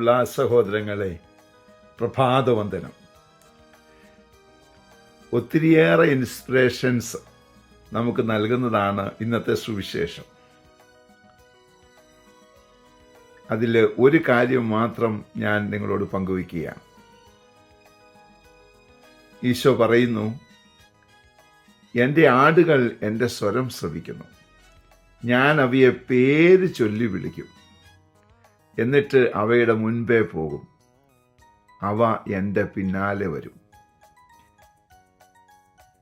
പ്രിയമുള്ള സഹോദരങ്ങളെ, പ്രഭാതവന്ദനം. ഒത്തിരിയേറെ ഇൻസ്പിറേഷൻസ് നമുക്ക് നൽകുന്നതാണ് ഇന്നത്തെ സുവിശേഷം. അതിൽ ഒരു കാര്യം മാത്രം ഞാൻ നിങ്ങളോട് പങ്കുവയ്ക്കുകയാണ്. ഈശോ പറയുന്നു, എൻ്റെ ആടുകൾ എൻ്റെ സ്വരം ശ്രവിക്കുന്നു, ഞാൻ അവയെ പേര് ചൊല്ലി വിളിക്കും, എന്നിട്ട് അവയുടെ മുൻപേ പോകും, അവ എൻ്റെ പിന്നാലെ വരും.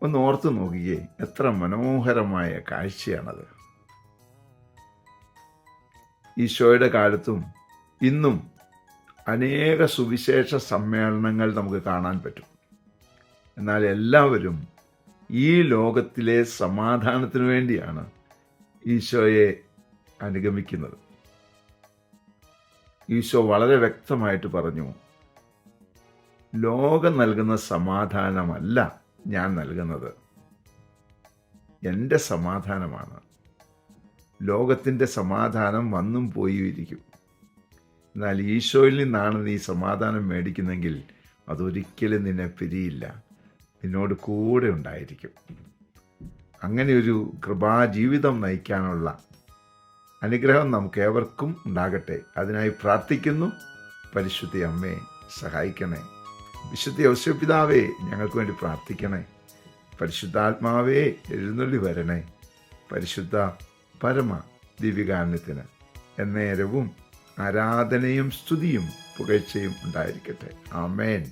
ഒന്ന് ഓർത്തു നോക്കിയേ, എത്ര മനോഹരമായ കാഴ്ചയാണത്. ഈശോയുടെ കാലത്തും ഇന്നും അനേക സുവിശേഷ സമ്മേളനങ്ങൾ നമുക്ക് കാണാൻ പറ്റും. എന്നാൽ എല്ലാവരും ഈ ലോകത്തിലെ സമാധാനത്തിനു വേണ്ടിയാണ് ഈശോയെ അനുഗമിക്കുന്നത്. ഈശോ വളരെ വ്യക്തമായിട്ട് പറഞ്ഞു, ലോകം നൽകുന്ന സമാധാനമല്ല ഞാൻ നൽകുന്നത്, എൻ്റെ സമാധാനമാണ്. ലോകത്തിൻ്റെ സമാധാനം വന്നും പോയിരിക്കും. എന്നാൽ ഈശോയിൽ നിന്നാണ് നീ സമാധാനം മേടിക്കുന്നെങ്കിൽ അതൊരിക്കലും നിന്നെ പിരിയില്ല, നിന്നോട് കൂടെ ഉണ്ടായിരിക്കും. അങ്ങനെ ഒരു കൃപാജീവിതം നയിക്കാനുള്ള അനുഗ്രഹം നമുക്ക് ഏവർക്കും ഉണ്ടാകട്ടെ. അതിനായി പ്രാർത്ഥിക്കുന്നു. പരിശുദ്ധ അമ്മേ, സഹായിക്കണേ. വിശുദ്ധ ഔസേപ്പിതാവേ, ഞങ്ങൾക്ക് വേണ്ടി പ്രാർത്ഥിക്കണേ. പരിശുദ്ധാത്മാവേ, എഴുന്നള്ളി വരണേ. പരിശുദ്ധ പരമ ദിവ്യകാരുണ്യത്തിന് എന്നേരവും ആരാധനയും സ്തുതിയും പുകഴ്ചയും ഉണ്ടായിരിക്കട്ടെ. ആമേൻ.